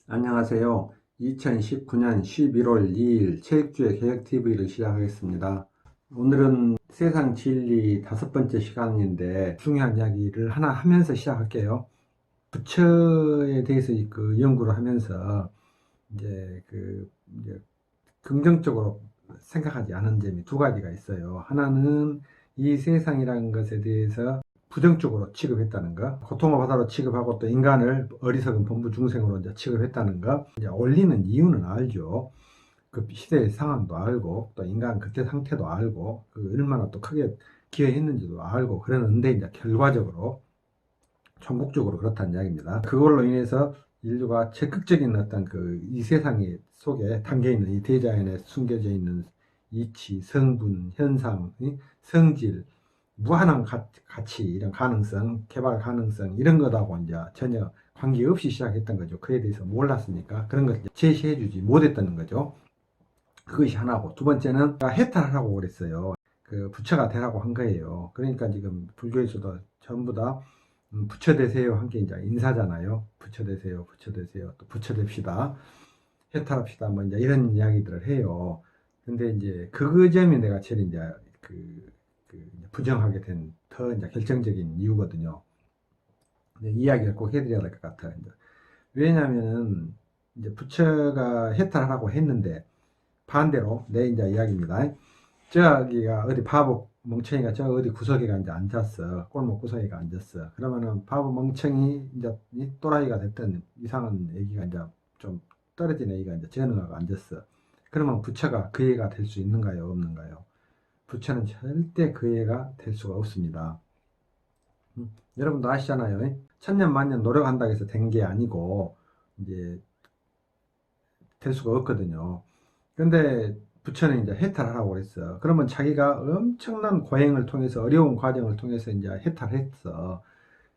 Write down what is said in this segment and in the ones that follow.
안녕하세요. 2019년 11월 2일 체육주의 개혁TV를 시작하겠습니다. 오늘은 세상 진리 5번째 시간인데 중요한 이야기를 하나 하면서 시작할게요. 부처에 대해서 그 연구를 하면서 이제 긍정적으로 생각하지 않은 점이 두 가지가 있어요. 하나는 이 세상이라는 것에 대해서 부정적으로 취급했다는 거, 고통을 바다로 취급하고 또 인간을 어리석은 범부 중생으로 이제 취급했다는 거, 이제 올리는 이유는 알죠. 그 시대의 상황도 알고, 또 인간 그때 상태도 알고, 그 얼마나 또 크게 기여했는지도 알고, 그러는데 이제 결과적으로, 전국적으로 그렇다는 이야기입니다. 그걸로 인해서 인류가 적극적인 어떤 이 세상의 속에 담겨 있는 이 대자연에 숨겨져 있는 이치, 성분, 현상, 성질, 무한한 가치, 이런 가능성, 개발 가능성, 이런 것하고 이제 전혀 관계없이 시작했던 거죠. 그에 대해서 몰랐으니까 그런 걸 제시해주지 못했다는 거죠. 그것이 하나고, 두 번째는 해탈하라고 그랬어요. 그 부처가 되라고 한 거예요. 그러니까 지금 불교에서도 전부 다 부처 되세요 한 게 이제 인사잖아요. 부처 되세요, 부처 되세요, 또 부처 됩시다, 해탈합시다, 뭐 이제 이런 이야기들을 해요. 근데 이제 그 점이 내가 제일 이제 부정하게 된 더 이제 결정적인 이유거든요. 근데 이야기를 꼭 해드려야 될 것 같아요. 이제. 왜냐면은 이제 부처가 해탈하라고 했는데 반대로 내 이제 이야기입니다. 저기가 어디 바보 멍청이가 저 어디 구석에가 이제 앉았어. 골목 구석에가 앉았어. 그러면은 바보 멍청이 이제 또라이가 됐던 이상한 애기가 이제 좀 떨어진 애기가 이제 전화가 앉았어. 그러면 부처가 그 애가 될 수 있는가요? 없는가요? 부처는 절대 그 애가 될 수가 없습니다. 여러분도 아시잖아요. 천년 만년 노력한다고 해서 된 게 아니고 이제 될 수가 없거든요. 근데 부처는 이제 해탈하라고 그랬어. 그러면 자기가 엄청난 고행을 통해서 어려운 과정을 통해서 이제 해탈했어.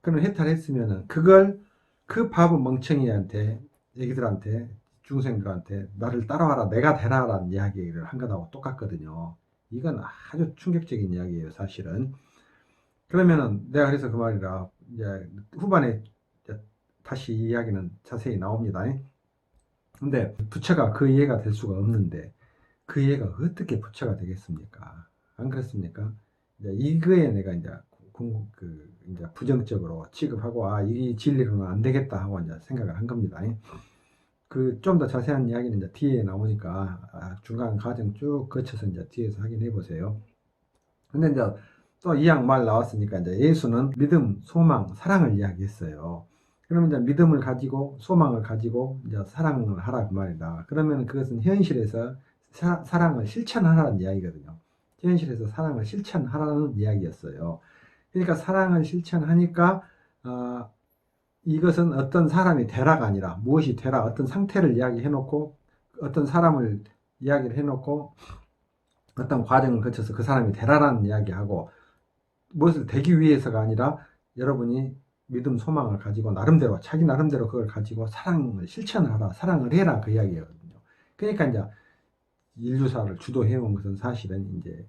그럼 해탈했으면은 그걸 그 바보 멍청이한테, 애기들한테, 중생들한테 나를 따라와라, 내가 되라라는 이야기를 한 것하고 똑같거든요. 이건 아주 충격적인 이야기예요, 사실은. 그러면은 내가 그래서 그 말이라 이제 후반에 이제 다시 이 이야기는 자세히 나옵니다. 근데 부처가 그 이해가 될 수가 없는데 그 이해가 어떻게 부처가 되겠습니까? 안 그렇습니까? 이제 이거에 내가 이제 이제 부정적으로 취급하고 이 진리로는 안 되겠다 하고 이제 생각을 한 겁니다. 그 좀 더 자세한 이야기는 이제 뒤에 나오니까 중간 과정 쭉 거쳐서 이제 뒤에서 확인해 보세요. 근데 이제 또 이양 말 나왔으니까 이제 예수는 믿음, 소망, 사랑을 이야기했어요. 그러면 이제 믿음을 가지고 소망을 가지고 이제 사랑을 하라 그 말이다. 그러면 그것은 현실에서 사랑을 실천하라는 이야기거든요. 현실에서 사랑을 실천하라는 이야기였어요. 그러니까 사랑을 실천하니까 이것은 어떤 사람이 되라가 아니라 무엇이 되라, 어떤 상태를 이야기해놓고 어떤 사람을 이야기를 해놓고 어떤 과정을 거쳐서 그 사람이 되라라는 이야기하고 무엇을 되기 위해서가 아니라 여러분이 믿음, 소망을 가지고 나름대로 자기 나름대로 그걸 가지고 사랑을 실천을 하라, 사랑을 해라 그 이야기거든요. 그러니까 이제 인류사를 주도해온 것은 사실은 이제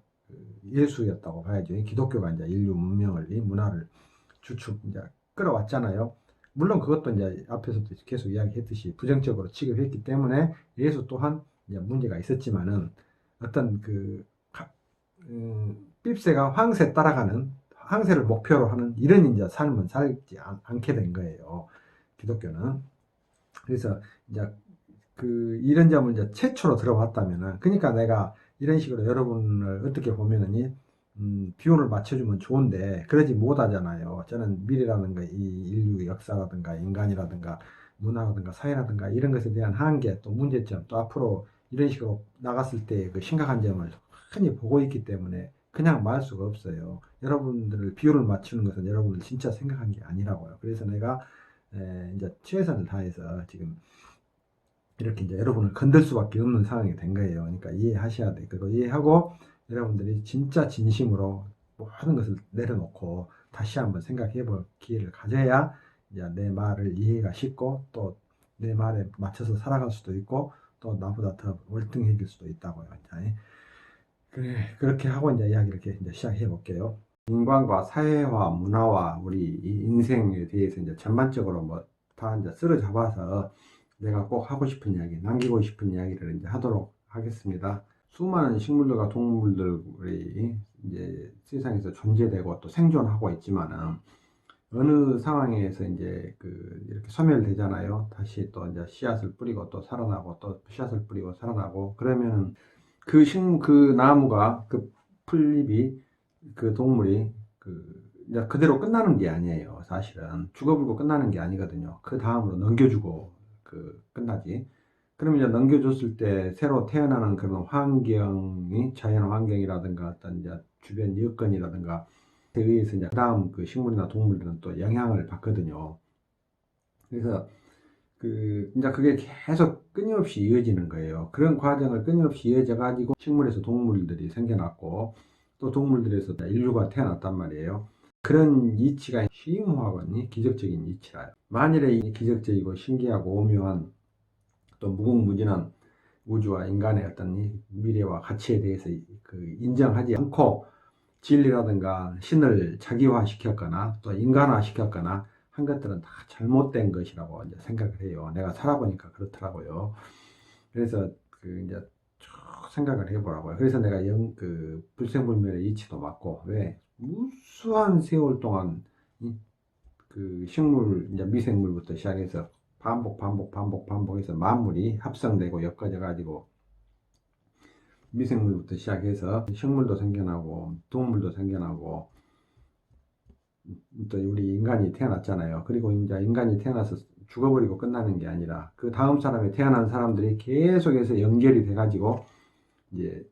예수였다고 봐야죠. 기독교가 이제 인류 문명을, 이 문화를 주축 이제 끌어왔잖아요. 물론 그것도 이제 앞에서도 계속 이야기했듯이 부정적으로 취급했기 때문에 예수 또한 이제 문제가 있었지만은 어떤 삘새가 황새 따라가는, 황새를 목표로 하는 이런 이제 삶은 살지 않게 된 거예요. 기독교는. 그래서 이제 이런 점을 이제 최초로 들어봤다면은, 그러니까 내가 이런 식으로 여러분을 어떻게 보면은 비율을 맞춰주면 좋은데 그러지 못하잖아요. 저는 미래라든가 이 인류 역사라든가 인간이라든가 문화라든가 사회라든가 이런 것에 대한 한계, 또 문제점, 또 앞으로 이런 식으로 나갔을 때 그 심각한 점을 흔히 보고 있기 때문에 그냥 말 수가 없어요. 여러분들을 비율을 맞추는 것은 여러분을 진짜 생각한 게 아니라고요. 그래서 내가 이제 최선을 다해서 지금 이렇게 이제 여러분을 건들 수밖에 없는 상황이 된 거예요. 그러니까 이해하셔야 돼. 그리고 이해하고 여러분들이 진짜 진심으로 모든 것을 내려놓고 다시 한번 생각해 볼 기회를 가져야 이제 내 말을 이해가 쉽고 또 내 말에 맞춰서 살아갈 수도 있고 또 나보다 더 월등해질 수도 있다고요. 그래, 그렇게 하고 이제 이야기를 이렇게 이제 시작해 볼게요. 인간과 사회와 문화와 우리 이 인생에 대해서 이제 전반적으로 뭐 다 이제 쓰러잡아서 내가 꼭 하고 싶은 이야기, 남기고 싶은 이야기를 이제 하도록 하겠습니다. 수많은 식물들과 동물들이 이제 세상에서 존재되고 또 생존하고 있지만은 어느 상황에서 이제 이렇게 소멸되잖아요. 다시 또 이제 씨앗을 뿌리고 또 살아나고 또 씨앗을 뿌리고 살아나고 그러면은 그 나무가 그 풀잎이 그 동물이 이제 그대로 끝나는 게 아니에요. 사실은 죽어불고 끝나는 게 아니거든요. 그 다음으로 넘겨주고 끝나지. 그러면 이제 넘겨줬을 때 새로 태어나는 그런 환경이 자연 환경이라든가 어떤 이제 주변 여건이라든가 에 의해서 이제 그다음 그 식물이나 동물들은 또 영향을 받거든요. 그래서 이제 그게 계속 끊임없이 이어지는 거예요. 그런 과정을 끊임없이 이어져 가지고 식물에서 동물들이 생겨났고 또 동물들에서 인류가 태어났단 말이에요. 그런 이치가 시인화하고는 기적적인 이치라요. 만일에 이 기적적이고 신기하고 오묘한 또 무궁무진한 우주와 인간의 어떤 이 미래와 가치에 대해서 인정하지 않고 진리라든가 신을 자기화시켰거나 또 인간화시켰거나 한 것들은 다 잘못된 것이라고 이제 생각을 해요. 내가 살아보니까 그렇더라고요. 그래서 이제 쭉 생각을 해보라고요. 그래서 내가 불생불멸의 이치도 맞고, 왜 무수한 세월 동안 식물 이제 미생물부터 시작해서 반복해서 만물이 합성되고 엮어져 가지고 미생물부터 시작해서 식물도 생겨나고 동물도 생겨나고 또 우리 인간이 태어났잖아요. 그리고 이제 인간이 태어나서 죽어버리고 끝나는 게 아니라 그 다음 사람에 태어난 사람들이 계속해서 연결이 돼가지고 이제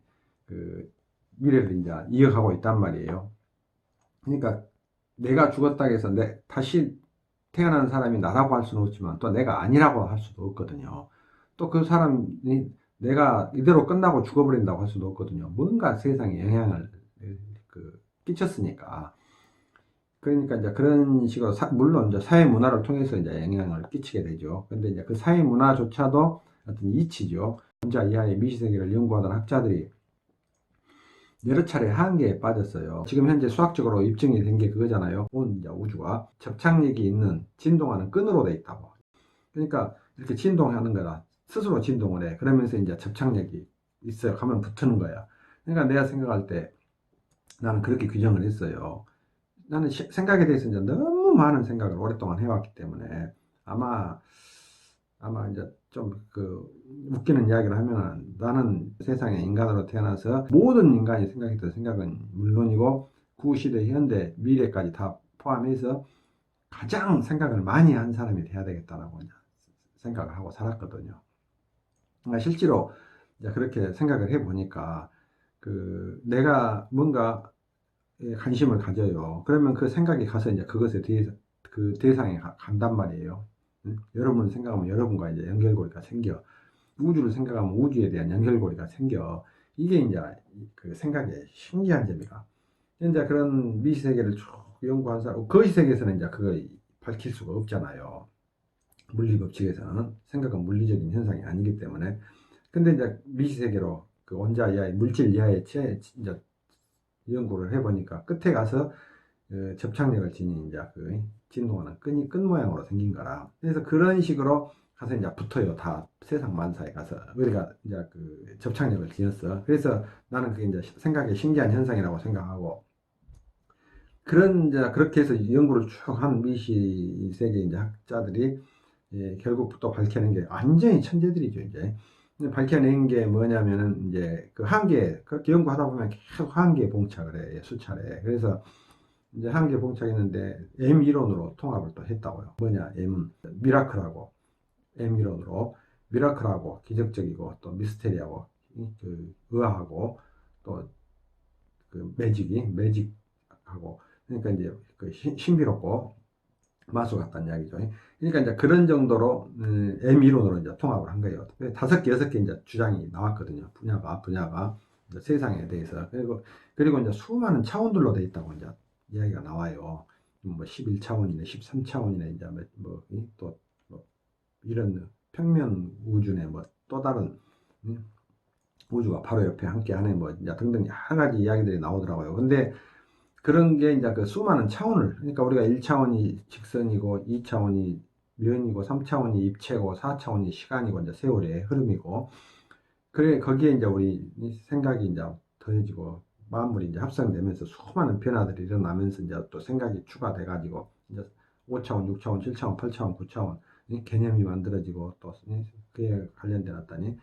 미래를 이제 이어가고 있단 말이에요. 그러니까 내가 죽었다 해서 다시 태어난 사람이 나라고 할 수는 없지만 또 내가 아니라고 할 수도 없거든요. 또 그 사람이 내가 이대로 끝나고 죽어버린다고 할 수도 없거든요. 뭔가 세상에 영향을 끼쳤으니까. 그러니까 이제 그런 식으로 물론 이제 사회 문화를 통해서 이제 영향을 끼치게 되죠. 근데 이제 그 사회 문화조차도 어떤 이치죠. 혼자 이하의 미시세계를 연구하던 학자들이 여러 차례 한계에 빠졌어요. 지금 현재 수학적으로 입증이 된 게 그거잖아요. 온 우주가 접착력이 있는 진동하는 끈으로 돼 있다고. 그러니까 이렇게 진동하는 거라 스스로 진동을 해. 그러면서 이제 접착력이 있어요. 가면 붙는 거야. 그러니까 내가 생각할 때 나는 그렇게 규정을 했어요. 나는 생각에 대해서 이제 너무 많은 생각을 오랫동안 해왔기 때문에 아마 이제 좀 웃기는 이야기를 하면은 나는 세상에 인간으로 태어나서 모든 인간이 생각했던 생각은 물론이고 구시대, 현대, 미래까지 다 포함해서 가장 생각을 많이 한 사람이 돼야 되겠다라고 생각을 하고 살았거든요. 그러니까 실제로 이제 그렇게 생각을 해보니까 내가 뭔가 관심을 가져요. 그러면 그 생각이 가서 이제 그것에 대해서 그 대상에 간단 말이에요. 여러분 생각하면 여러분과 이제 연결고리가 생겨. 우주를 생각하면 우주에 대한 연결고리가 생겨. 이게 이제 그 생각의 신기한 점이라. 이제 그런 미시세계를 쭉 연구한 사람, 거시세계에서는 이제 그걸 밝힐 수가 없잖아요. 물리 법칙에서는 생각은 물리적인 현상이 아니기 때문에. 근데 이제 미시세계로 그 원자 이하의 물질 이하의 이제 연구를 해보니까 끝에 가서 접착력을 지닌 이제 진동하는 끈 모양으로 생긴 거라. 그래서 그런 식으로 가서 이제 붙어요. 다 세상 만사에 가서 우리가 이제 접착력을 지녔어. 그래서 나는 그게 이제 생각의 신기한 현상이라고 생각하고 이제 그렇게 해서 연구를 쭉 한 미시 세계 이제 학자들이 결국 또 밝혀낸 게 완전히 천재들이죠. 이제 밝혀낸 게 뭐냐면은 이제 그렇게 연구하다 보면 계속 한계에 봉착을 해 수차례. 그래서 이제 한계 봉착했는데 M 이론으로 통합을 또 했다고요. 뭐냐, M은 미라클하고 M 이론으로 미라클하고 기적적이고 또 미스테리하고 의아하고 또 매직하고 그러니까 이제 신비롭고 마술 같다는 이야기죠. 그러니까 이제 그런 정도로 M 이론으로 이제 통합을 한 거예요. 5개, 6개 이제 주장이 나왔거든요. 분야가 이제 세상에 대해서 그리고 이제 수많은 차원들로 돼 있다고 이제 이야기가 나와요. 뭐 11차원이네, 13차원이네 이제 또 이런 평면 우주네 뭐 또 다른 우주가 바로 옆에 함께하네 뭐 이제 등등 여러 가지 이야기들이 나오더라고요. 근데 그런 게 이제 수많은 차원을, 그러니까 우리가 1차원이 직선이고 2차원이 면이고 3차원이 입체고 4차원이 시간이고 이제 세월의 흐름이고 그래 거기에 이제 우리 생각이 이제 더해지고 만물이 이제 합성되면서 수많은 변화들이 일어나면서 이제 또 생각이 추가돼 가지고 이제 5차원, 6차원, 7차원, 8차원, 9차원 개념이 만들어지고 또 그에 관련된 어떤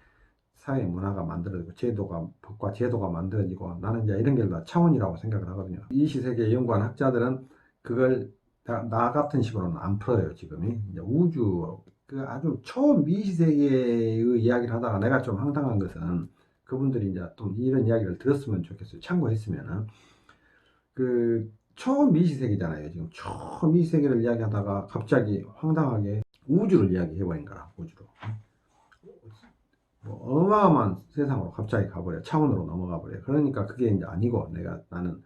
사회 문화가 만들어지고 제도가 법과 제도가 만들어지고 나는 이제 이런 게 다 차원이라고 생각을 하거든요. 이 시세계에 연구한 학자들은 그걸 나 같은 식으로는 안 풀어요. 지금이 이제 우주 그 아주 초미시세계의 이야기를 하다가 내가 좀 황당한 것은 그분들이 이제 또 이런 이야기를 들었으면 좋겠어요. 참고했으면은 그 초미시세계잖아요. 지금 초미시세계를 이야기하다가 갑자기 황당하게 우주를 이야기해버린 거라. 우주로. 뭐 어마어마한 세상으로 갑자기 가버려. 차원으로 넘어가 버려. 그러니까 그게 이제 아니고 나는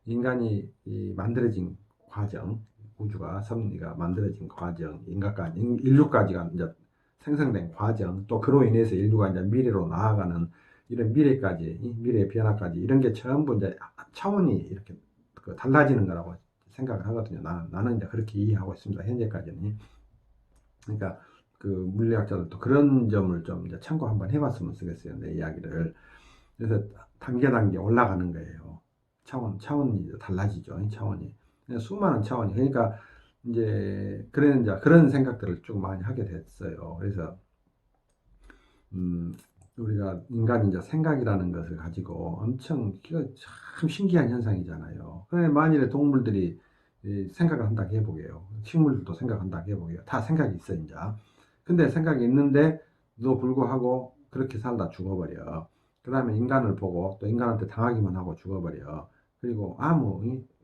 인간이 만들어진 과정, 우주가 섭리가 만들어진 과정, 인류까지가 이제 생성된 과정, 또 그로 인해서 인류가 이제 미래로 나아가는 이런 미래까지, 미래의 변화까지 이런 게 전부 이제 차원이 이렇게 달라지는 거라고 생각을 하거든요. 나는 이제 그렇게 이해하고 있습니다. 현재까지는. 그러니까 그 물리학자들도 그런 점을 좀 이제 참고 한번 해봤으면 쓰겠어요. 내 이야기를. 그래서 단계 올라가는 거예요. 차원이 달라지죠. 차원이. 수많은 차원이. 그러니까 이제 그런 생각들을 좀 많이 하게 됐어요. 그래서 우리가 인간이 이제 생각이라는 것을 가지고 엄청 참 신기한 현상이잖아요. 그래 만일에 동물들이 생각을 한다고 해보게요. 식물들도 생각한다고 해보게요. 다 생각이 있어 이제. 근데 생각이 있는데도 불구하고 그렇게 살다 죽어버려. 그 다음에 인간을 보고 또 인간한테 당하기만 하고 죽어버려. 그리고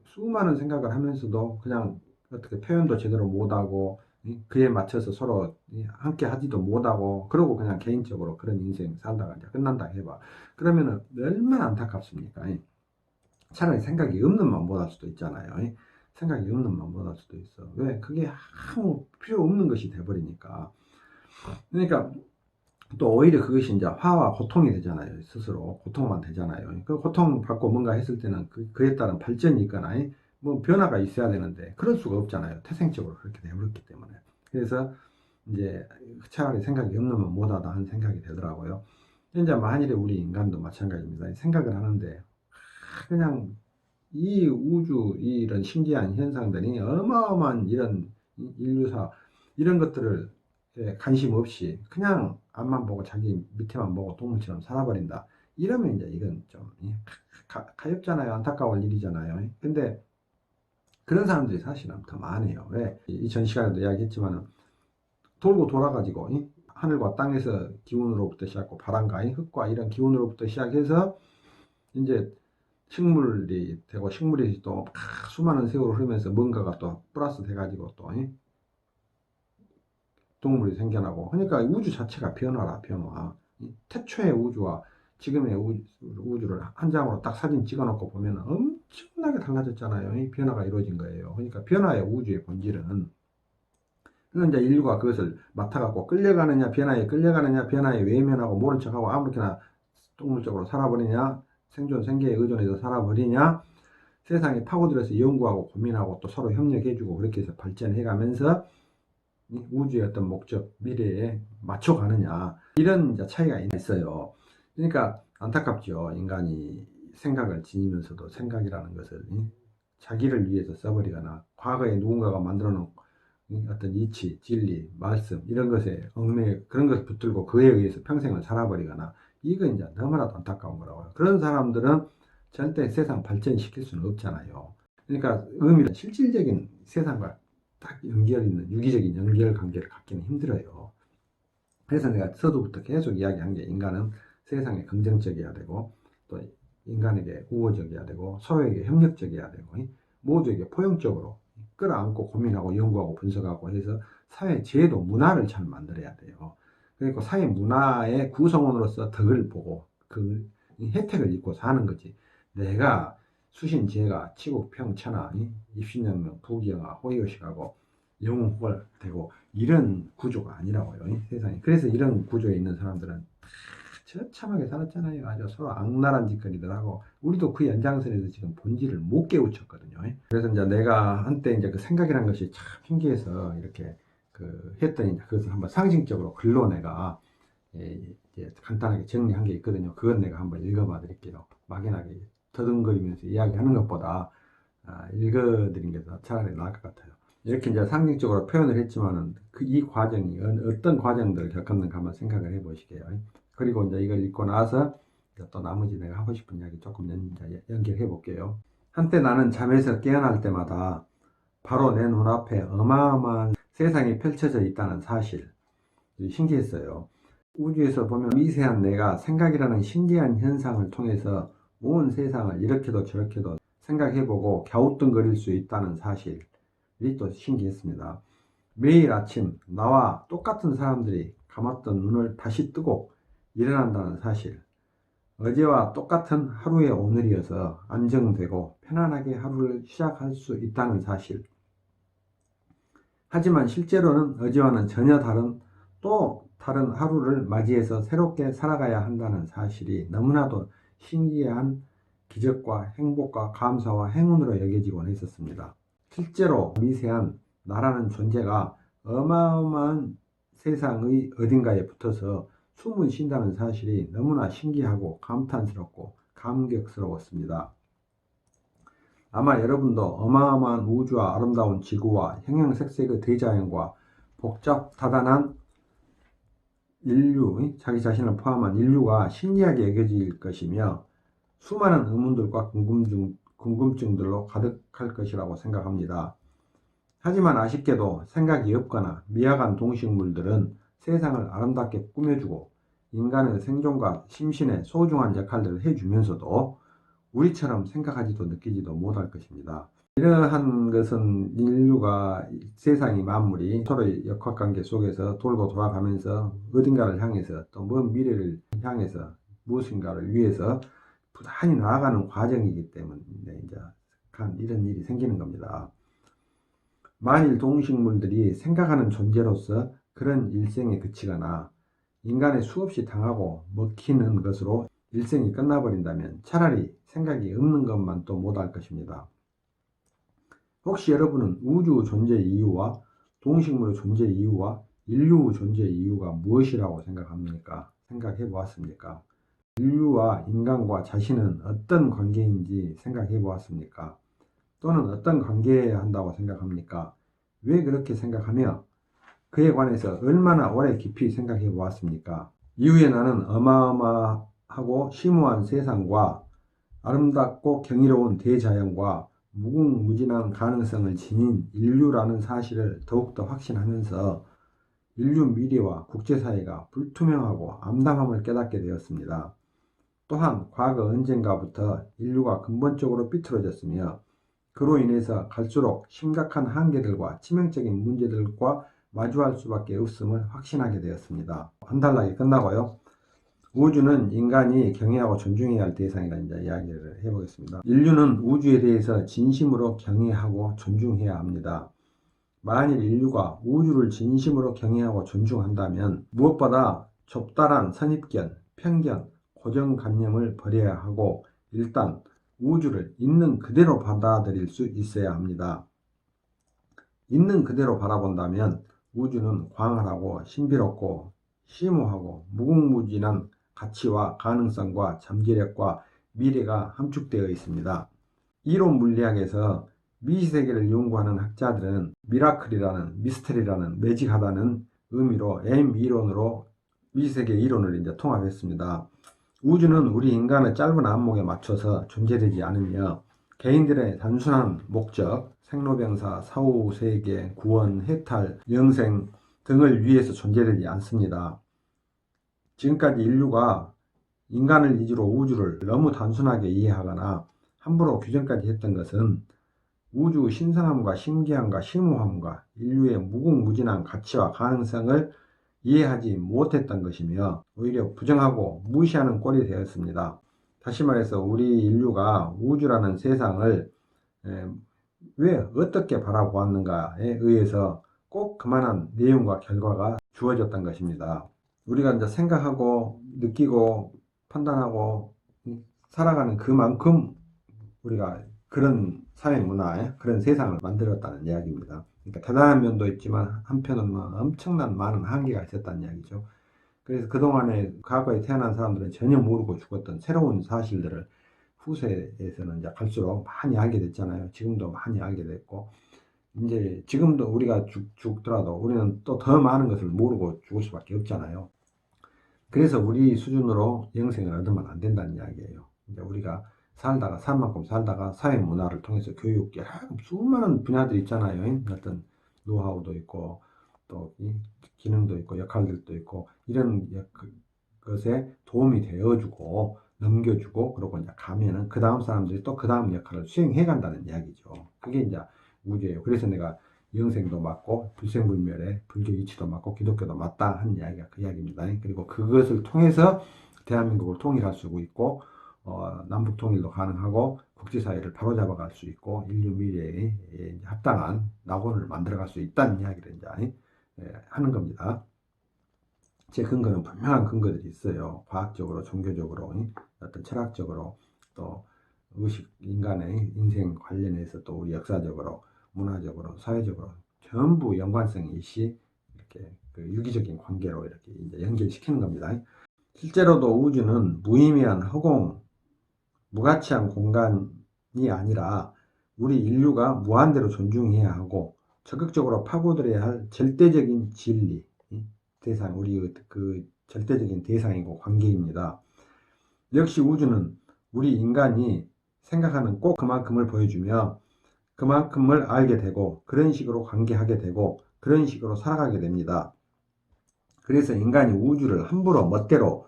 수많은 생각을 하면서도 그냥 어떻게 표현도 제대로 못하고 그에 맞춰서 서로 함께 하지도 못하고 그러고 그냥 개인적으로 그런 인생 살다가 이제 끝난다 해봐. 그러면은 얼마나 안타깝습니까? 차라리 생각이 없는 만 못할 수도 있잖아요. 생각이 없는 만 못할 수도 있어. 왜? 그게 아무 필요 없는 것이 돼버리니까. 그러니까 또 오히려 그것이 이제 화와 고통이 되잖아요. 스스로 고통만 되잖아요. 그 고통 받고 뭔가 했을 때는 그에 따른 발전이 있거나 뭐 변화가 있어야 되는데 그럴 수가 없잖아요. 태생적으로 그렇게 되어버렸기 때문에. 그래서 이제 차라리 생각이 없는 만 못하다 하는 생각이 되더라고요. 이제 만일에 우리 인간도 마찬가지입니다. 생각을 하는데 그냥 이 우주 이런 신기한 현상들이 어마어마한 이런 인류사 이런 것들을 관심 없이 그냥 앞만 보고 자기 밑에만 보고 동물처럼 살아버린다. 이러면 이제 이건 좀 가엾잖아요. 안타까울 일이잖아요. 근데 그런 사람들이 사실은 더 많아요. 왜? 전 시간에도 이야기했지만 돌고 돌아가지고 하늘과 땅에서 기운으로부터 시작하고 바람과 흙과 이런 기운으로부터 시작해서 이제 식물이 되고 식물이 또 수많은 세월을 흐르면서 뭔가가 또 플러스 돼가지고 또 동물이 생겨나고 그러니까 우주 자체가 변화. 태초의 우주와 지금의 우주를 한 장으로 딱 사진 찍어놓고 보면 엄청나게 달라졌잖아요. 이 변화가 이루어진 거예요. 그러니까 변화의 우주의 본질은 그래서 이제 인류가 그것을 맡아갖고 끌려가느냐 변화에 외면하고 모른 척하고 아무렇게나 동물적으로 살아버리냐 생존 생계에 의존해서 살아버리냐 세상에 파고들어서 연구하고 고민하고 또 서로 협력해주고 그렇게 해서 발전해가면서 우주의 어떤 목적, 미래에 맞춰가느냐 이런 이제 차이가 있어요. 그러니까 안타깝죠. 인간이 생각을 지니면서도 생각이라는 것을 자기를 위해서 써버리거나 과거에 누군가가 만들어 놓은 어떤 이치, 진리, 말씀 이런 것에 그런 것을 붙들고 그에 의해서 평생을 살아버리거나 이건 이제 너무나도 안타까운 거라고요. 그런 사람들은 절대 세상 발전시킬 수는 없잖아요. 그러니까 의미는 실질적인 세상과 딱 연결 있는 유기적인 연결 관계를 갖기는 힘들어요. 그래서 내가 서두부터 계속 이야기한 게 인간은 세상에 긍정적이어야 되고 또 인간에게 우호적이어야 되고 서로에게 협력적이어야 되고 모두에게 포용적으로 끌어안고 고민하고 연구하고 분석하고 해서 사회 제도 문화를 잘 만들어야 돼요. 그러니까 사회 문화의 구성원으로서 덕을 보고 그 혜택을 입고 사는 거지. 내가 수신제가 치국평천하 입신양명 부귀영하 호의호식하고 영웅홀 되고 이런 구조가 아니라고요. 세상에. 그래서 이런 구조에 있는 사람들은 처참하게 살았잖아요. 아주 서로 악랄한 짓거리들 하고 우리도 그 연장선에서 지금 본질을 못 깨우쳤거든요. 그래서 이제 내가 한때 이제 그 생각이라는 것이 참 신기해서 이렇게 했더니 그것을 한번 상징적으로 글로 내가 이제 간단하게 정리한 게 있거든요. 그건 내가 한번 읽어봐 드릴게요. 막연하게 더듬거리면서 이야기하는 것보다 읽어드린 게 차라리 나을 것 같아요. 이렇게 이제 상징적으로 표현을 했지만은 이 과정이 어떤 과정들을 겪었는가 한번 생각을 해 보시게요. 그리고 이제 이걸 읽고 나서 이제 또 나머지 내가 하고 싶은 이야기 조금 연결해 볼게요. 한때 나는 잠에서 깨어날 때마다 바로 내 눈앞에 어마어마한 세상이 펼쳐져 있다는 사실, 신기했어요. 우주에서 보면 미세한 내가 생각이라는 신기한 현상을 통해서 온 세상을 이렇게도 저렇게도 생각해보고 갸우뚱거릴 수 있다는 사실이 또 신기했습니다. 매일 아침 나와 똑같은 사람들이 감았던 눈을 다시 뜨고 일어난다는 사실, 어제와 똑같은 하루의 오늘이어서 안정되고 편안하게 하루를 시작할 수 있다는 사실. 하지만 실제로는 어제와는 전혀 다른 또 다른 하루를 맞이해서 새롭게 살아가야 한다는 사실이 너무나도 신기한 기적과 행복과 감사와 행운으로 여겨지곤 했었습니다. 실제로 미세한 나라는 존재가 어마어마한 세상의 어딘가에 붙어서 숨을 쉰다는 사실이 너무나 신기하고 감탄스럽고 감격스러웠습니다. 아마 여러분도 어마어마한 우주와 아름다운 지구와 형형색색의 대자연과 복잡다단한 인류, 자기 자신을 포함한 인류가 신기하게 여겨질 것이며 수많은 의문들과 궁금증들로 가득할 것이라고 생각합니다. 하지만 아쉽게도 생각이 없거나 미약한 동식물들은 세상을 아름답게 꾸며주고 인간의 생존과 심신의 소중한 역할들을 해주면서도 우리처럼 생각하지도 느끼지도 못할 것입니다. 이러한 것은 인류가 세상의 만물이 서로의 역학관계 속에서 돌고 돌아가면서 어딘가를 향해서 또 먼 미래를 향해서 무엇인가를 위해서 부단히 나아가는 과정이기 때문에 이제 이런 일이 생기는 겁니다. 만일 동식물들이 생각하는 존재로서 그런 일생에 그치거나 인간의 수없이 당하고 먹히는 것으로 일생이 끝나버린다면 차라리 생각이 없는 것만 또 못할 것입니다. 혹시 여러분은 우주 존재 이유와 동식물의 존재 이유와 인류 존재 이유가 무엇이라고 생각합니까? 생각해 보았습니까? 인류와 인간과 자신은 어떤 관계인지 생각해 보았습니까? 또는 어떤 관계여야 한다고 생각합니까? 왜 그렇게 생각하며 그에 관해서 얼마나 오래 깊이 생각해 보았습니까? 이후에 나는 어마어마하고 심오한 세상과 아름답고 경이로운 대자연과 무궁무진한 가능성을 지닌 인류라는 사실을 더욱더 확신하면서 인류 미래와 국제사회가 불투명하고 암담함을 깨닫게 되었습니다. 또한 과거 언젠가부터 인류가 근본적으로 삐뚤어졌으며 그로 인해서 갈수록 심각한 한계들과 치명적인 문제들과 마주할 수밖에 없음을 확신하게 되었습니다. 한달락이 끝나고요. 우주는 인간이 경외하고 존중해야 할 대상이라는 이제 이야기를 해보겠습니다. 인류는 우주에 대해서 진심으로 경외하고 존중해야 합니다. 만일 인류가 우주를 진심으로 경외하고 존중한다면 무엇보다 좁다란 선입견, 편견, 고정관념을 버려야 하고 일단 우주를 있는 그대로 받아들일 수 있어야 합니다. 있는 그대로 바라본다면 우주는 광활하고 신비롭고 심오하고 무궁무진한 가치와 가능성과 잠재력과 미래가 함축되어 있습니다. 이론 물리학에서 미시세계를 연구하는 학자들은 미라클이라는 미스터리라는 매직하다는 의미로 M 이론으로 미시세계 이론을 이제 통합했습니다. 우주는 우리 인간의 짧은 안목에 맞춰서 존재되지 않으며 개인들의 단순한 목적, 생로병사, 사후세계, 구원, 해탈, 영생 등을 위해서 존재되지 않습니다. 지금까지 인류가 인간을 위주로 우주를 너무 단순하게 이해하거나 함부로 규정까지 했던 것은 우주의 신성함과 신기함과 심오함과 인류의 무궁무진한 가치와 가능성을 이해하지 못했던 것이며 오히려 부정하고 무시하는 꼴이 되었습니다. 다시 말해서 우리 인류가 우주라는 세상을 왜 어떻게 바라보았는가에 의해서 꼭 그만한 내용과 결과가 주어졌던 것입니다. 우리가 이제 생각하고 느끼고 판단하고 살아가는 그만큼 우리가 그런 사회 문화에 그런 세상을 만들었다는 이야기입니다. 그러니까 대단한 면도 있지만 한편으로는 엄청난 많은 한계가 있었다는 이야기죠. 그래서 그동안에 과거에 태어난 사람들은 전혀 모르고 죽었던 새로운 사실들을 후세에서는 이제 갈수록 많이 알게 됐잖아요. 지금도 많이 알게 됐고, 이제 지금도 우리가 죽더라도 우리는 또 더 많은 것을 모르고 죽을 수밖에 없잖아요. 그래서 우리 수준으로 영생을 얻으면 안 된다는 이야기예요. 이제 우리가 살다가 살 만큼 살다가 사회 문화를 통해서 교육 여러 수많은 분야들이 있잖아요. 어떤 노하우도 있고 또 기능도 있고 역할들도 있고 이런 것에 도움이 되어주고 넘겨주고 그러고 이제 가면은 그 다음 사람들이 또 그 다음 역할을 수행해 간다는 이야기죠. 그게 이제 우주예요. 그래서 내가 영생도 맞고 불생불멸에 불교 이치도 맞고 기독교도 맞다 하는 이야기가 그 이야기입니다. 그리고 그것을 통해서 대한민국을 통일할 수 있고 남북 통일도 가능하고 국제사회를 바로잡아 갈 수 있고 인류 미래에 합당한 낙원을 만들어 갈 수 있다는 이야기를 이제 하는 겁니다. 제 근거는 분명한 근거들이 있어요. 과학적으로, 종교적으로, 어떤 철학적으로, 또 의식, 인간의 인생 관련해서 또 우리 역사적으로, 문화적으로, 사회적으로 전부 연관성이 있이 이렇게 그 유기적인 관계로 이렇게 이제 연결시키는 겁니다. 실제로도 우주는 무의미한 허공, 무가치한 공간이 아니라 우리 인류가 무한대로 존중해야 하고 적극적으로 파고들어야 할 절대적인 진리, 대상, 우리 그 절대적인 대상이고 관계입니다. 역시 우주는 우리 인간이 생각하는 꼭 그만큼을 보여주며 그만큼을 알게 되고 그런 식으로 관계하게 되고 그런 식으로 살아가게 됩니다. 그래서 인간이 우주를 함부로 멋대로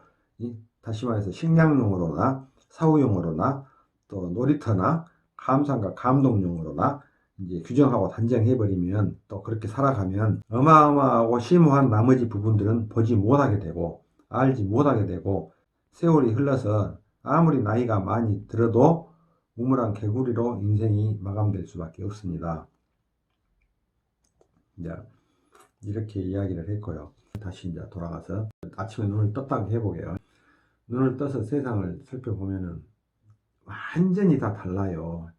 다시 말해서 식량용으로나 사후용으로나 또 놀이터나 감상과 감동용으로나 이제 규정하고 단정해버리면 또 그렇게 살아가면 어마어마하고 심오한 나머지 부분들은 보지 못하게 되고 알지 못하게 되고 세월이 흘러서 아무리 나이가 많이 들어도 우물안 개구리로 인생이 마감될 수밖에 없습니다. 이제 이렇게 이야기를 했고요. 다시 이제 돌아가서 아침에 눈을 떴다고 해보게요. 눈을 떠서 세상을 살펴보면은 완전히 다 달라요.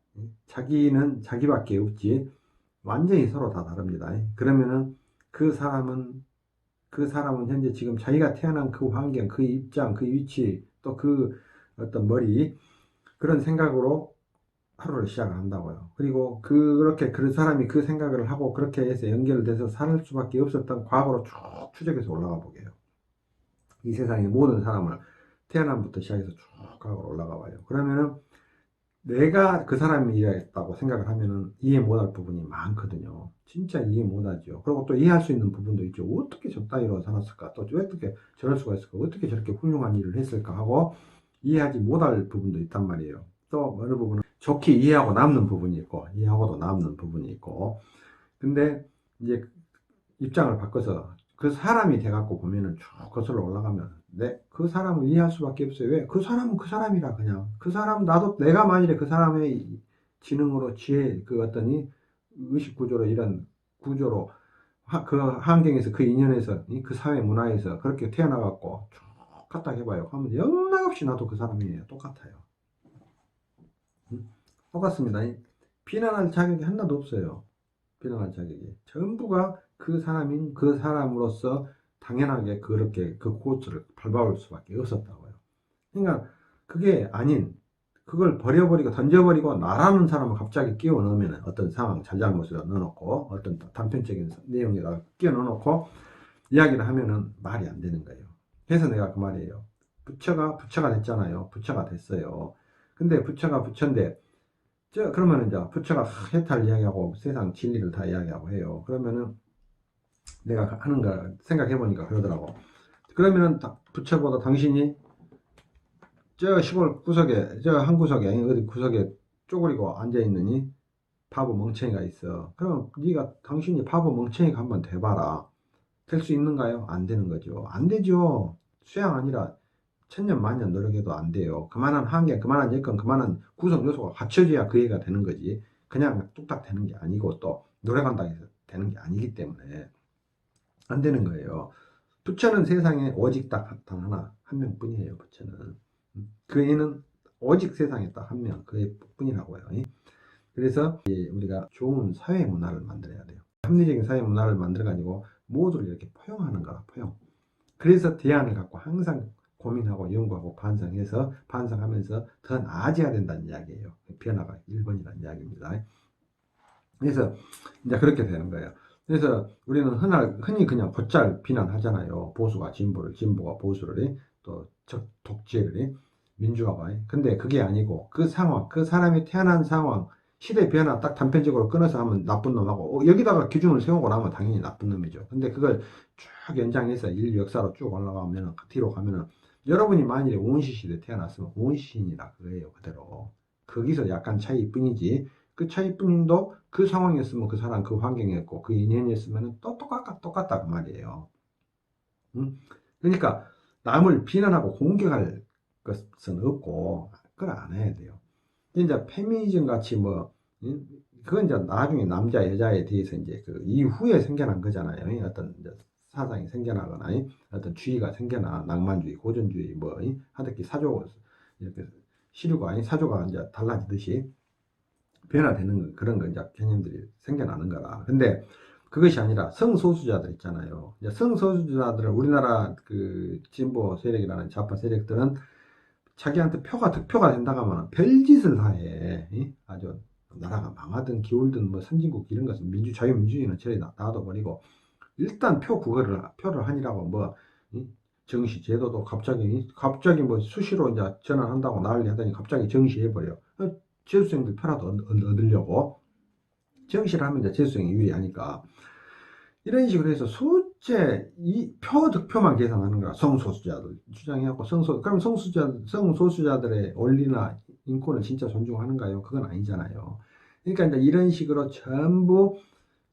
자기는 자기밖에 없지 완전히 서로 다 다릅니다. 그러면은 그 사람은 현재 지금 자기가 태어난 그 환경, 그 입장, 그 위치, 또 그 어떤 머리 그런 생각으로 하루를 시작을 한다고요. 그리고 그렇게 그 사람이 그 생각을 하고 그렇게 해서 연결돼서 살 수밖에 없었던 과거로 쭉 추적해서 올라가 보게요. 이 세상의 모든 사람을 태어남부터 시작해서 쭉 과거로 올라가 봐요. 그러면은 내가 그 사람이 이해했다고 생각을 하면은 이해 못할 부분이 많거든요. 진짜 이해 못하죠. 그리고 또 이해할 수 있는 부분도 있죠. 어떻게 저 따위로 살았을까? 또 어떻게 저럴 수가 있을까? 어떻게 저렇게 훌륭한 일을 했을까? 하고 이해하지 못할 부분도 있단 말이에요. 또 어느 부분은 좋게 이해하고 남는 부분이 있고 이해하고도 남는 부분이 있고 근데 이제 입장을 바꿔서 그 사람이 돼갖고 보면은 쭉 거슬러 올라가면 그 사람을 이해할 수밖에 없어요. 왜? 그 사람은 그 사람이라 그냥 그 사람 나도 내가 만일에 그 사람의 지능으로 지혜 그 어떤 의식 구조로 이런 구조로 그 환경에서 그 인연에서 그 사회 문화에서 그렇게 태어나갖고 쭉 갖다 해봐요. 하면 영락없이 나도 그 사람이에요. 똑같아요. 똑같습니다. 비난할 자격이 하나도 없어요. 비난할 자격이 전부가 그 사람인 그 사람으로서 당연하게 그렇게 그 코스를 밟아올 수밖에 없었다고요. 그러니까 그게 아닌 그걸 버려버리고 던져버리고 나라는 사람을 갑자기 끼워 넣으면 어떤 상황 잘잘못을 넣어놓고 어떤 단편적인 내용에다가 끼워 넣어놓고 이야기를 하면은 말이 안 되는 거예요. 그래서 내가 그 말이에요. 부처가 됐잖아요. 부처가 됐어요. 근데 부처가 부처인데 그러면 이제 부처가 해탈 이야기하고 세상 진리를 다 이야기하고 해요. 그러면은 내가 하는 거 생각해보니까 그러더라고. 그러면은 부처보다 당신이 저 시골 구석에, 저 한 구석에, 어디 구석에 쪼그리고 앉아있느니 바보 멍청이가 있어. 그럼 당신이 바보 멍청이가 한번 돼봐라. 될 수 있는가요? 안 되는 거죠. 안 되죠. 수양 아니라 천년 만년 노력해도 안 돼요. 그만한 한계, 그만한 여건, 그만한 구성 요소가 갖춰져야 그 애가 되는 거지. 그냥 뚝딱 되는 게 아니고 또 노력한다고 해서 되는 게 아니기 때문에 안 되는 거예요. 부처는 세상에 오직 딱 단 하나, 한 명뿐이에요. 부처는. 그 애는 오직 세상에 딱 한 명, 그 애뿐이라고요. 그래서 우리가 좋은 사회 문화를 만들어야 돼요. 합리적인 사회 문화를 만들어가지고 모두를 이렇게 포용하는 거라, 포용. 그래서 대안을 갖고 항상 고민하고 연구하고 반성하면서 더 나아져야 된다는 이야기예요. 변화가 1번이라는 이야기입니다. 그래서 이제 그렇게 되는 거예요. 그래서 우리는 흔히 그냥 곧잘 비난하잖아요. 보수가 진보를, 진보가 보수를, 또 독재를, 민주화가. 근데 그게 아니고 그 상황, 그 사람이 태어난 상황, 시대 변화 딱 단편적으로 끊어서 하면 나쁜 놈하고, 여기다가 기준을 세우고 나면 당연히 나쁜 놈이죠. 근데 그걸 쭉 연장해서 인류 역사로 쭉 올라가면, 뒤로 가면은, 여러분이 만일에 원시 시대에 태어났으면 원시인이라 그거예요, 그대로. 거기서 약간 차이뿐이지, 그 차이뿐인도 그 상황이었으면 그 사람 그 환경이었고 그 인연이었으면 또 똑같다 그 말이에요. 그러니까 남을 비난하고 공격할 것은 없고 그걸 안 해야 돼요. 이제 페미니즘 같이 그건 이제 나중에 남자 여자에 대해서 이제 그 이후에 생겨난 거잖아요. 어떤 이제 사상이 생겨나거나 어떤 주의가 생겨나, 낭만주의, 고전주의, 하드키 사조, 이렇게 시류가 사조가 이제 달라지듯이 변화되는 그런 거 이제 개념들이 생겨나는 거라. 근데 그것이 아니라 성소수자들 있잖아요. 성소수자들은 우리나라 그 진보 세력이라는 좌파 세력들은 자기한테 득표가 된다고 하면 별짓을 다 해. 아주 나라가 망하든 기울든 선진국 이런 것은 자유민주주의는 저리 놔둬버리고 일단 표를 하니라고 정시 제도도 갑자기 수시로 이제 전환한다고 난리 하더니 갑자기 정시해버려. 재수생들 표라도 얻으려고 정시를 하면 이제 재수생이 유리하니까 이런 식으로 해서 수제 득표만 계산하는 거야. 성소수자들 주장해갖고 그럼 성소수자들의 권리나 인권을 진짜 존중하는가요? 그건 아니잖아요. 그러니까 이제 이런 식으로 전부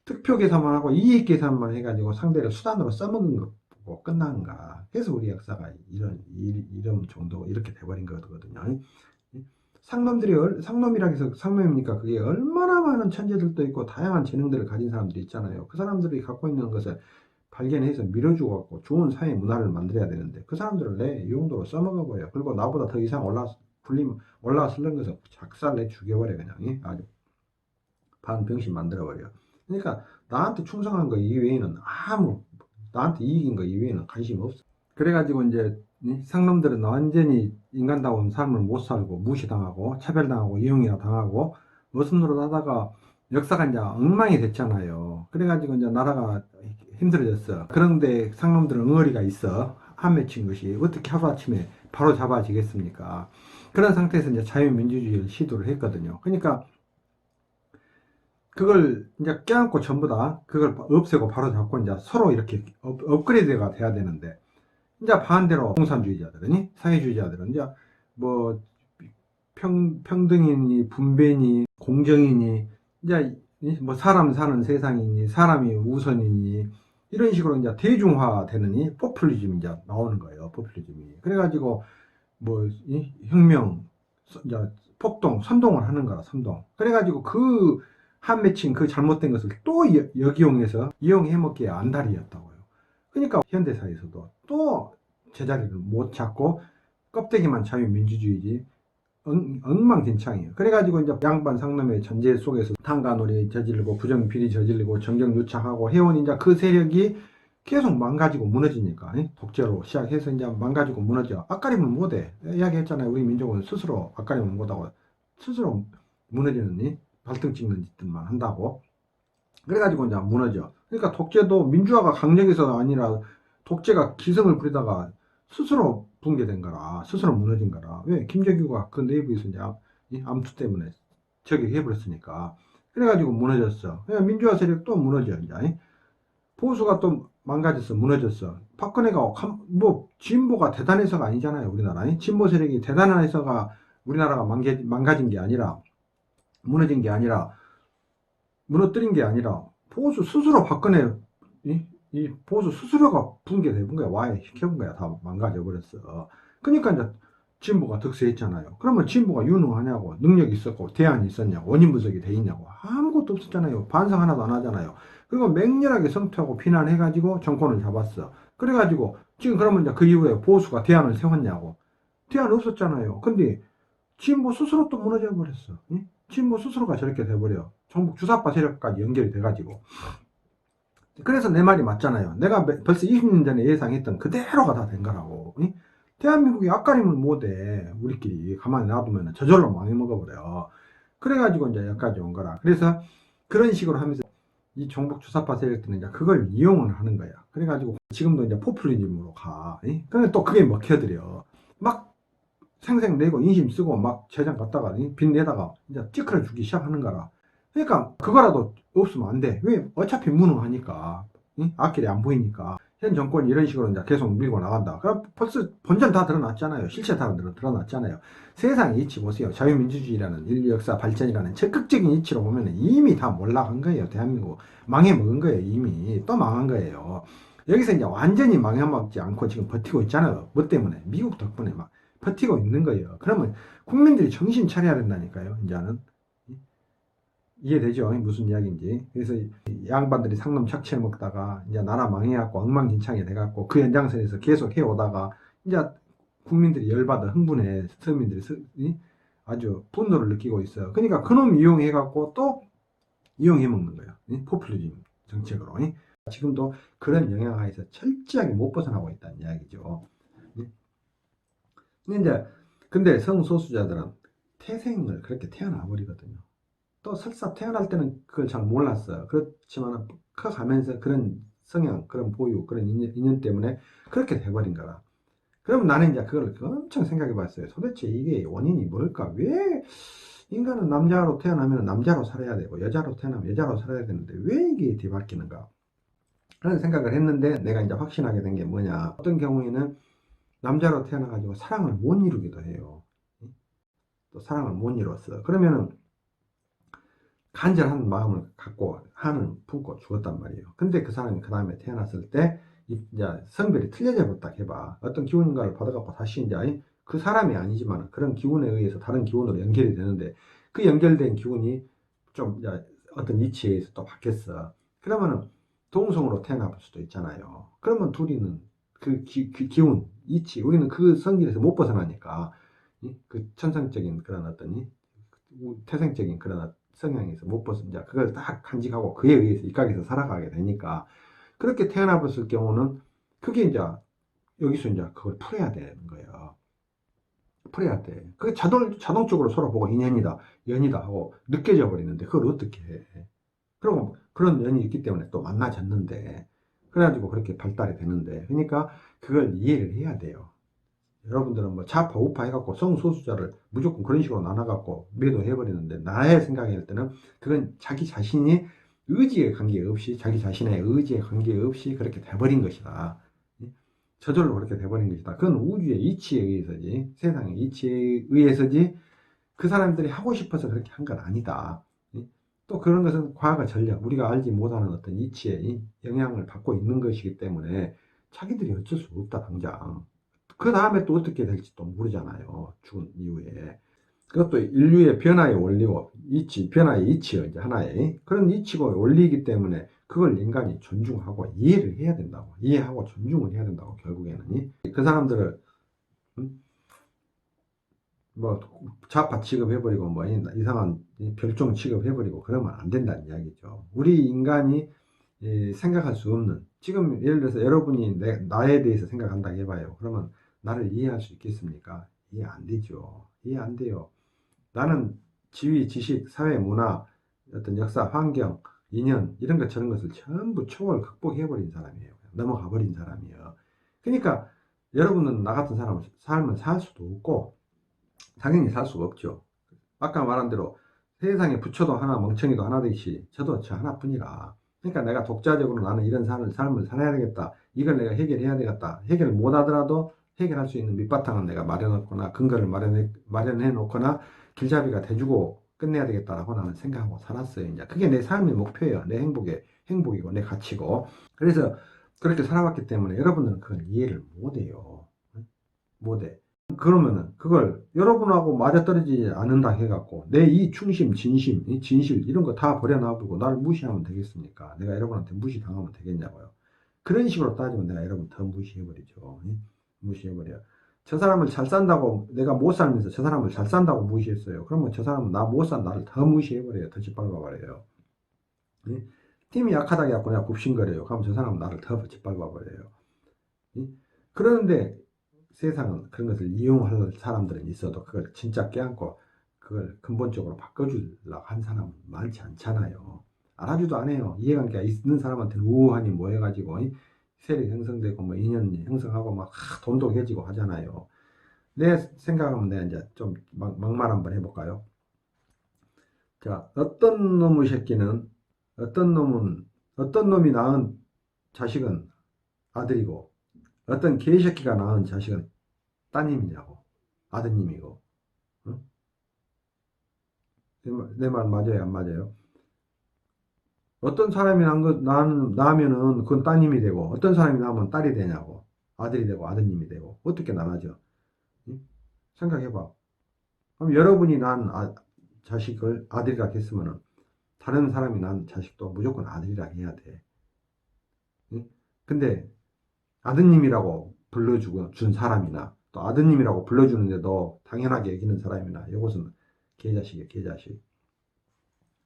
득표 계산만 하고 이익 계산만 해가지고 상대를 수단으로 써먹은 거고 끝나는가. 그래서 우리 역사가 이런 정도 이렇게 돼버린 거거든요. 상놈이라 해서 상놈입니까? 그게 얼마나 많은 천재들도 있고 다양한 재능들을 가진 사람들이 있잖아요. 그 사람들이 갖고 있는 것을 발견해서 밀어주고 갖고 좋은 사회 문화를 만들어야 되는데 그 사람들을 내 용도로 써먹어 버려. 그리고 나보다 더 이상 올라서는 것을 작살 내 죽여버려. 그냥 아주 반병신 만들어 버려. 그러니까 나한테 충성한 거 이외에는 나한테 이익인 거 이외에는 관심 없어. 그래가지고 이제 상놈들은 완전히 인간다운 삶을 못 살고 무시당하고 차별당하고 이용이나 당하고 머슴노릇 하다가 역사가 이제 엉망이 됐잖아요. 그래가지고 이제 나라가 힘들어졌어. 그런데 상놈들은 응어리가 있어. 한 맺힌 것이 어떻게 하루아침에 바로 잡아지겠습니까? 그런 상태에서 이제 자유민주주의를 시도를 했거든요. 그러니까 그걸 이제 껴안고 전부 다 그걸 없애고 바로 잡고 이제 서로 이렇게 업그레이드가 돼야 되는데 이제 반대로 공산주의자들은 사회주의자들은 이제 평등이니 분배니 공정이니 이제 사람 사는 세상이니 사람이 우선이니 이런 식으로 이제 대중화되는 포퓰리즘이 이제 나오는 거예요. 포퓰리즘이. 그래가지고 혁명, 이제 폭동, 선동을 하는 거라, 선동. 그래가지고 한 맺힌 그 잘못된 것을 또 역이용해서 이용해 먹기에 안달이었다고요. 그러니까 현대사에서도 또 제자리를 못 찾고 껍데기만 자유민주주의지 엉망진창이에요. 그래가지고 이제 양반 상놈의 전제 속에서 탄가놀이 저지르고 부정비리 저지르고 정경유착하고 해온 이제 그 세력이 계속 망가지고 무너지니까 독재로 시작해서 이제 망가지고 무너져. 앞가림을 못해. 이야기했잖아요. 우리 민족은 스스로 앞가림을 못하고 스스로 무너지는 발등 찍는 짓들만 한다고. 그래가지고 이제 무너져. 그러니까 독재도 민주화가 강력해서가 아니라 독재가 기승을 부리다가 스스로 붕괴된 거라. 스스로 무너진 거라. 왜? 김정규가 그 내부에서 이제 암투 때문에 저격해버렸으니까. 그래가지고 무너졌어. 민주화 세력 또 무너져. 이제 보수가 또 망가졌어. 무너졌어. 박근혜가 진보가 대단해서가 아니잖아요. 우리나라. 진보 세력이 대단해서가 우리나라가 망가진 게 아니라 무너진 게 아니라 무너뜨린 게 아니라 보수 스스로 박근혜 이 보수 스스로가 붕괴된 거야. 와해시켜본 거야. 다 망가져 버렸어. 그러니까 이제 진보가 득세했잖아요. 그러면 진보가 유능하냐고, 능력이 있었고 대안이 있었냐고, 원인 분석이 돼 있냐고, 아무것도 없었잖아요. 반성 하나도 안 하잖아요. 그리고 맹렬하게 성토하고 비난해가지고 정권을 잡았어. 그래가지고 지금 그러면 이제 그 이후에 보수가 대안을 세웠냐고, 대안 없었잖아요. 근데 진보 스스로 또 무너져 버렸어. 진보 스스로가 저렇게 돼버려. 전국 주사파 세력까지 연결이 돼가지고. 그래서 내 말이 맞잖아요. 내가 벌써 20년 전에 예상했던 그대로가 다 된 거라고. 응? 대한민국이 앞가림을 못해. 우리끼리 가만히 놔두면 저절로 망해먹어버려. 그래가지고 이제 여기까지 온 거라. 그래서 그런 식으로 하면서 이 종북 주사파 세력들은 이제 그걸 이용을 하는 거야. 그래가지고 지금도 이제 포퓰리즘으로 가. 응? 근데 또 그게 먹혀들여. 막 생색 내고 인심 쓰고 막 재장 갖다가 빚 내다가 이제 찌그러 주기 시작하는 거라. 그러니까 그거라도 없으면 안 돼. 왜? 어차피 무능하니까. 응? 앞길이 안 보이니까. 현 정권이 이런 식으로 이제 계속 밀고 나간다. 그럼 벌써 본전 다 드러났잖아요. 실체 다 드러났잖아요. 세상의 이치 보세요. 자유민주주의라는 인류 역사 발전이라는 적극적인 이치로 보면 이미 다 몰락한 거예요. 대한민국 망해 먹은 거예요. 이미 또 망한 거예요. 여기서 이제 완전히 망해먹지 않고 지금 버티고 있잖아요. 뭐 때문에? 미국 덕분에 막 버티고 있는 거예요. 그러면 국민들이 정신 차려야 된다니까요. 이제는. 이해되죠? 무슨 이야기인지. 그래서 양반들이 상놈 착취해 먹다가 이제 나라 망해갖고 엉망진창이 돼갖고 그 연장선에서 계속 해오다가 이제 국민들이 열받아 흥분해. 서민들이 아주 분노를 느끼고 있어요. 그러니까 그놈 이용해갖고 또 이용해 먹는 거예요. 포퓰리즘 정책으로. 지금도 그런 영향하에서 철저하게 못 벗어나고 있다는 이야기죠. 근데 성소수자들은 태생을 그렇게 태어나 버리거든요. 또 설사 태어날 때는 그걸 잘 몰랐어요. 그렇지만 커가면서 그런 성향, 그런 보유, 그런 인연 때문에 그렇게 돼버린 거라. 그럼 나는 이제 그걸 엄청 생각해 봤어요. 도대체 이게 원인이 뭘까? 왜 인간은 남자로 태어나면 남자로 살아야 되고 여자로 태어나면 여자로 살아야 되는데 왜 이게 뒤바뀌는가? 그런 생각을 했는데 내가 이제 확신하게 된 게 뭐냐. 어떤 경우에는 남자로 태어나가지고 사랑을 못 이루기도 해요. 또 사랑을 못 이뤘어. 그러면은 간절한 마음을 갖고 한을 품고 죽었단 말이에요. 근데 그 사람이 그 다음에 태어났을 때 이제 성별이 틀려져 버렸다 해봐. 어떤 기운인가를 받아갖고 다시 이제 그 사람이 아니지만 그런 기운에 의해서 다른 기운으로 연결이 되는데 그 연결된 기운이 좀 이제 어떤 이치에 의해서 또 바뀌었어. 그러면은 동성으로 태어날 수도 있잖아요. 그러면 둘이는 그 기운, 이치, 우리는 그 성질에서 못 벗어나니까 그 천성적인 그런 어떤 태생적인 그런 성향에서 못 벗은 자 그걸 딱 간직하고 그에 의해서 입각해서 살아가게 되니까 그렇게 태어나 봤을 경우는 그게 이제 여기서 이제 그걸 풀어야 되는 거예요. 풀어야 돼. 그게 자동적으로 서로 보고 인연이다, 연이다 하고 느껴져 버리는데 그걸 어떻게 해? 그리고 그런 연이 있기 때문에 또 만나졌는데 그래가지고 그렇게 발달이 되는데 그러니까 그걸 이해를 해야 돼요. 여러분들은 뭐 좌파 우파 해갖고 성소수자를 무조건 그런 식으로 나눠갖고 매도해버리는데 나의 생각일 때는 그건 자기 자신이 의지에 관계없이 자기 자신의 의지에 관계없이 그렇게 돼버린 것이다. 저절로 그렇게 돼버린 것이다. 그건 우주의 이치에 의해서지 세상의 이치에 의해서지 그 사람들이 하고 싶어서 그렇게 한 건 아니다. 또 그런 것은 과거 전략 우리가 알지 못하는 어떤 이치에 영향을 받고 있는 것이기 때문에 자기들이 어쩔 수 없다 당장. 그 다음에 또 어떻게 될지도 모르잖아요. 죽은 이후에. 그것도 인류의 변화의 원리고, 이치, 변화의 이치요. 이제 하나의. 그런 이치고 원리이기 때문에 그걸 인간이 존중하고 이해를 해야 된다고. 이해하고 존중을 해야 된다고, 결국에는. 그 사람들을, 뭐, 좌파 취급해버리고, 뭐, 이상한 별종 취급해버리고, 그러면 안 된다는 이야기죠. 우리 인간이 생각할 수 없는, 지금 예를 들어서 여러분이 나에 대해서 생각한다 해봐요. 그러면 나를 이해할 수 있겠습니까? 이해 안 되죠. 이해 안 돼요. 나는 지위, 지식, 사회, 문화, 어떤 역사, 환경, 인연 이런 것 저런 것을 전부 초월 극복해버린 사람이에요. 넘어가 버린 사람이에요. 그러니까 여러분은 나 같은 사람을 삶을 살 수도 없고 당연히 살 수가 없죠. 아까 말한 대로 세상에 부처도 하나 멍청이도 하나 되시 저도 저 하나뿐이라. 그러니까 내가 독자적으로 나는 이런 삶을 살아야 되겠다. 이걸 내가 해결해야 되겠다. 해결 못 하더라도 해결할 수 있는 밑바탕은 내가 마련했거나 근거를 마련해 놓거나 길잡이가 돼주고 끝내야 되겠다라고 나는 생각하고 살았어요. 이제 그게 내 삶의 목표예요. 내 행복이고 내 가치고. 그래서 그렇게 살아왔기 때문에 여러분들은 그걸 이해를 못해요. 못해. 그러면은 그걸 여러분하고 맞아떨어지지 않는다 해갖고 내 이 충심, 진심, 이 진실 이런 거 다 버려놔두고 나를 무시하면 되겠습니까? 내가 여러분한테 무시당하면 되겠냐고요. 그런 식으로 따지면 내가 여러분 더 무시해버리죠. 무시해버려. 저 사람을 잘 산다고 내가 못 살면서 저 사람을 잘 산다고 무시했어요. 그러면 저 사람은 나 못 산 나를 더 무시해버려요. 더 짓밟아버려요. 힘이 약하다 해갖고 내가 굽신거려요. 그럼 저 사람은 나를 더 짓밟아버려요. 그런데 세상은 그런 것을 이용할 사람들은 있어도 그걸 진짜 껴안고 그걸 근본적으로 바꿔주려고 한 사람은 많지 않잖아요. 알아주도 안 해요. 이해관계가 있는 사람한테는 우호하니 모여가지고 세력이 형성되고 뭐 인연이 형성하고 막 돈도 해지고 하잖아요. 내 생각하면 내가 이제 좀 막말 한번 해볼까요? 자, 어떤 놈이 낳은 자식은 아들이고 어떤 개새끼가 낳은 자식은 따님이냐고, 아드님이고. 응? 내 말 맞아요, 안 맞아요? 어떤 사람이 낳으면은 그건 따님이 되고, 어떤 사람이 낳으면 딸이 되냐고, 아들이 되고, 아드님이 되고, 어떻게 나눠져? 응? 생각해봐. 그럼 여러분이 낳은 자식을 아들이라 했으면은, 다른 사람이 낳은 자식도 무조건 아들이라 해야 돼. 응? 근데, 아드님이라고 불러주고 준 사람이나, 또 아드님이라고 불러주는데도 당연하게 여기는 사람이나, 이것은 개자식이에요, 개자식.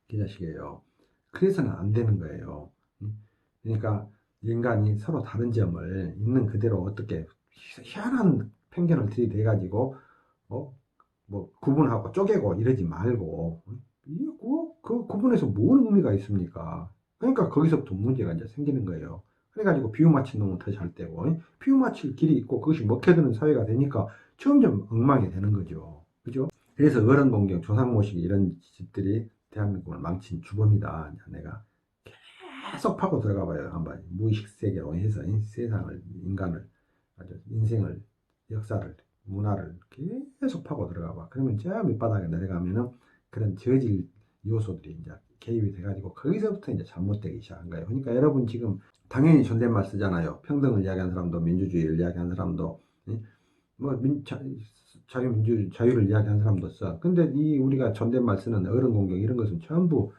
개자식이에요. 그래서는 안 되는 거예요. 그러니까 인간이 서로 다른 점을 있는 그대로 어떻게 희한한 편견을 들이대 가지고 뭐 구분하고 쪼개고 이러지 말고 그 구분해서 뭔 의미가 있습니까? 그러니까 거기서부터 문제가 이제 생기는 거예요. 그래가지고 비유 맞힌 놈은 더 잘 되고 비유 맞힐 길이 있고 그것이 먹혀드는 사회가 되니까 점점 엉망이 되는 거죠. 그죠? 그래서 어른 공경, 조상 모시기 이런 집들이 대한민국을 망친 주범이다. 내가 계속 파고 들어가 봐요. 한번 무의식 세계로 해서 세상을, 인간을, 아주 인생을, 역사를, 문화를 계속 파고 들어가 봐. 그러면 저 밑바닥에 내려가면은 그런 저질 요소들이 이제 개입이 돼가지고 거기서부터 이제 잘못되기 시작한 거예요. 그러니까 여러분 지금 당연히 존댓말 쓰잖아요. 평등을 이야기하는 사람도 민주주의를 이야기하는 사람도 뭐 자유를 이야기하는 사람도 써. 근데 이 우리가 존댓말 쓰는 어른 공경 이런 것은 전부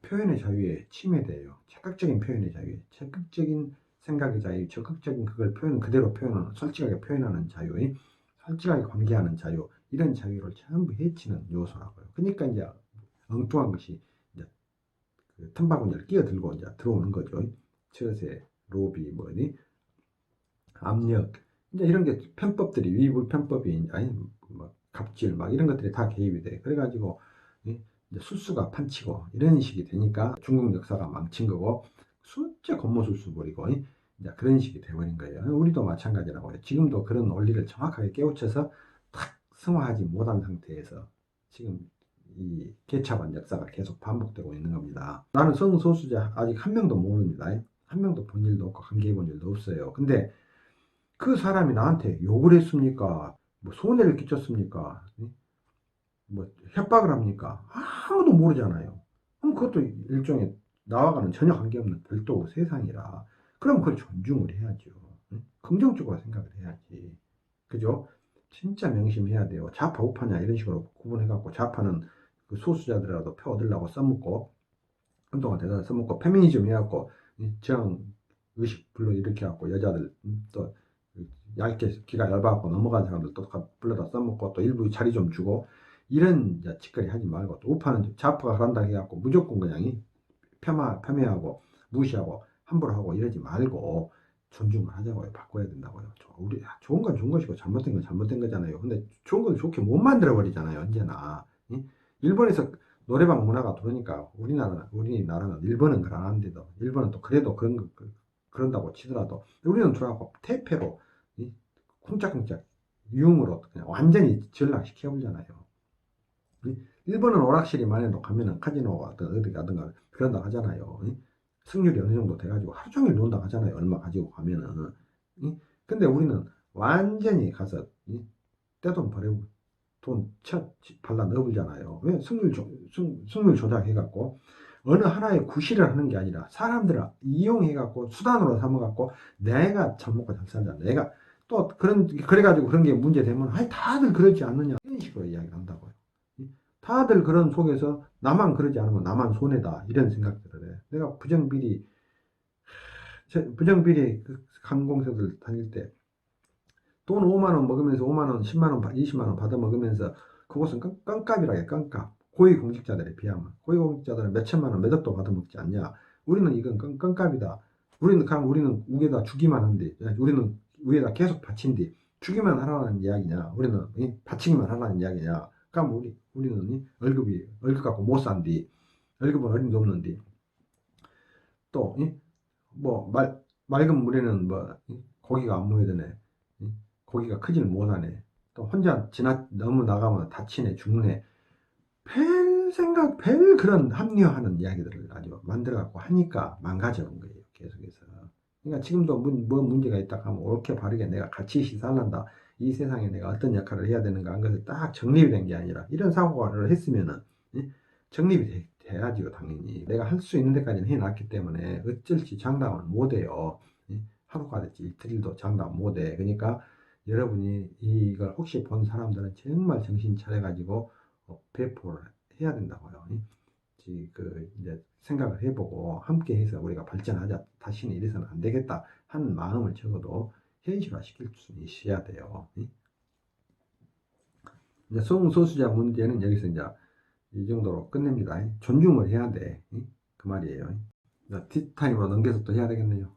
표현의 자유에 침해돼요. 적극적인 표현의 자유, 적극적인 생각의 자유, 적극적인 그걸 그대로 표현하는, 솔직하게 표현하는 자유, 솔직하게 관계하는 자유, 이런 자유를 전부 해치는 요소라고요. 그러니까 이제 엉뚱한 것이 이제 그 틈바구니를 끼어들고 이제 들어오는 거죠. 처세, 로비, 뭐니, 압력, 이제 이런 게 편법들이 위불 편법이 아니 뭐 갑질 막 이런 것들이 다 개입이 돼. 그래가지고 이제 술수가 판치고 이런 식이 되니까 중국 역사가 망친 거고 술째 겉모술수 부리고 이제 그런 식이 돼버린 거예요. 우리도 마찬가지라고요. 지금도 그런 원리를 정확하게 깨우쳐서 탁 승화하지 못한 상태에서 지금 이 개차반 역사가 계속 반복되고 있는 겁니다. 나는 성소수자 아직 한 명도 모릅니다. 한 명도 본 일도 없고 관계해 본 일도 없어요. 근데 그 사람이 나한테 욕을 했습니까? 뭐 손해를 끼쳤습니까? 뭐 협박을 합니까? 아무도 모르잖아요. 그럼 그것도 일종의 나와가는 전혀 관계없는 별도 세상이라. 그럼 그걸 존중을 해야죠. 긍정적으로 생각을 해야지. 그죠? 진짜 명심해야 돼요. 좌파 우파냐 이런 식으로 구분해갖고 좌파는 그 소수자들이라도 표 얻으려고 써먹고 한동안 대단히 써먹고 페미니즘 해갖고 정 의식 불러일으켜갖고 여자들 또 얇게 기가 얇아갖고 넘어간 사람들 또 불러다 써먹고 또 일부 자리 좀 주고 이런 짓거리 하지 말고 또 우파는 좌파가 그런다 해갖고 무조건 그냥 폄훼하고 무시하고 함부로 하고 이러지 말고 존중을 하자고요. 바꿔야 된다고요. 우리 좋은 건 좋은 것이고 잘못된 건 잘못된 거잖아요. 근데 좋은 건 좋게 못 만들어 버리잖아요. 언제나. 일본에서 노래방 문화가 들어오니까 우리나라는 일본은 그러는데도 일본은 또 그래도 그런다고 치더라도 우리는 들어가고 태페로 쿵짝쿵짝 유흥으로 그냥 완전히 전락시켜 버리잖아요. 일본은 오락실이만 해도 가면은 카지노 어디 가든가 그런다 하잖아요. 승률이 어느 정도 돼가지고 하루 종일 논다 하잖아요. 얼마 가지고 가면은. 근데 우리는 완전히 가서 떼돈 버리고 발라 넣어버리잖아요. 왜? 승률 조작해갖고 어느 하나의 구실을 하는 게 아니라 사람들을 이용해갖고 수단으로 삼아갖고 내가 잘 먹고 잘 살자. 내가 또 그래가지고 그런 게 문제되면 아니 다들 그러지 않느냐 이런 식으로 이야기를 한다고요. 다들 그런 속에서 나만 그러지 않으면 나만 손해다 이런 생각들을 해. 내가 부정비리 그 항공사들 다닐 때 돈 5만원 먹으면서 5만원, 10만원, 20만원 받아 먹으면서 그곳은 껌값이라 해, 껌값. 고위공직자들에 비하면. 고위공직자들은 몇천만원, 몇 억도 받아 먹지 않냐. 우리는 이건 껌값이다. 우리는 위에다 주기만 한디. 우리는 위에다 계속 바친디. 주기만 하라는 이야기냐? 우리는 바치기만 하라는 이야기냐? 그럼 우리는 월급 갖고 못 산디. 월급은 어림도 없는디. 또, 뭐, 맑은 물에는 뭐, 고기가 안 모여드네. 고기가 크지는 못하네. 또 혼자 너무 나가면 다치네, 죽네. 별 그런 합리화하는 이야기들을 아주 만들어갖고 하니까 망가져온 거예요, 계속해서. 그러니까 지금도 뭐 문제가 있다 하면 옳게 바르게 내가 같이 시살난다. 이 세상에 내가 어떤 역할을 해야 되는가 한 것을 딱 정립이 된 게 아니라 이런 사고를 했으면은 정립이 돼야지요, 당연히. 내가 할 수 있는 데까지는 해놨기 때문에 어쩔지 장담을 못해요. 하루가 됐지 이틀도 장담 못해. 그러니까 여러분이 이걸 혹시 본 사람들은 정말 정신 차려가지고 배포를 해야 된다고요. 이제 생각을 해보고 함께 해서 우리가 발전하자. 다시는 이래서는 안 되겠다 하는 마음을 적어도 현실화 시킬 수 있어야 돼요. 이제 성소수자 문제는 여기서 이제 이 정도로 끝냅니다. 존중을 해야 돼. 그 말이에요. 뒷타임으로 넘겨서 또 해야 되겠네요.